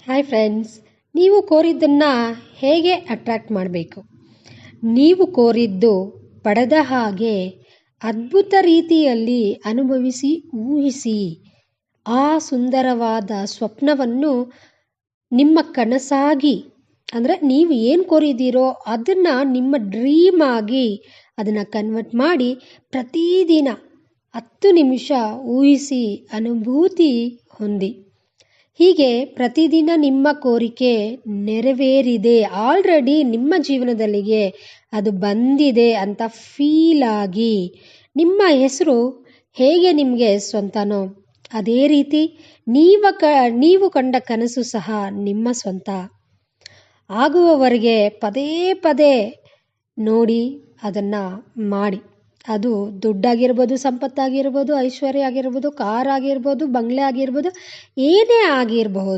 Hi friends, ನೀವು ಕೋರಿದ್ದನ್ನು ಹೇಗೆ attract ಮಾಡಬೇಕು? ನೀವು ಕೋರಿದ್ದು ಪಡೆದ ಹಾಗೆ ಅದ್ಭುತ ರೀತಿಯಲ್ಲಿ ಅನುಭವಿಸಿ ಊಹಿಸಿ ಆ ಸುಂದರವಾದ ಸ್ವಪ್ನವನ್ನು ನಿಮ್ಮ ಕನಸಾಗಿ, ಅಂದರೆ ನೀವು ಏನು ಕೋರಿದ್ದೀರೋ ಅದನ್ನು ನಿಮ್ಮ ಡ್ರೀಮ್ ಆಗಿ ಅದನ್ನು ಕನ್ವರ್ಟ್ ಮಾಡಿ ಪ್ರತಿದಿನ 10 ನಿಮಿಷ ಊಹಿಸಿ ಅನುಭೂತಿ ಹೊಂದಿ. ಹೀಗೆ ಪ್ರತಿದಿನ ನಿಮ್ಮ ಕೋರಿಕೆ ನೆರವೇರಿದೆ, ಆಲ್ರೆಡಿ ನಿಮ್ಮ ಜೀವನದಲ್ಲಿಗೆ ಅದು ಬಂದಿದೆ ಅಂತ ಫೀಲ್ ಆಗಿ ನಿಮ್ಮ ಹೆಸರು ಹೇಗೆ ನಿಮಗೆ ಸ್ವಂತನೋ ಅದೇ ರೀತಿ ನೀವು ಕಂಡ ಕನಸು ಸಹ ನಿಮ್ಮ ಸ್ವಂತ ಆಗುವವರೆಗೆ ಪದೇ ಪದೇ ನೋಡಿ ಅದನ್ನು ಮಾಡಿ. ಅದು ದುಡ್ಡಾಗಿರ್ಬೋದು, ಸಂಪತ್ತಾಗಿರ್ಬೋದು, ಐಶ್ವರ್ಯ ಆಗಿರ್ಬೋದು, ಕಾರ್ ಆಗಿರ್ಬೋದು, ಬಂಗ್ಲೆ ಆಗಿರ್ಬೋದು, ಏನೇ ಆಗಿರಬಹುದು.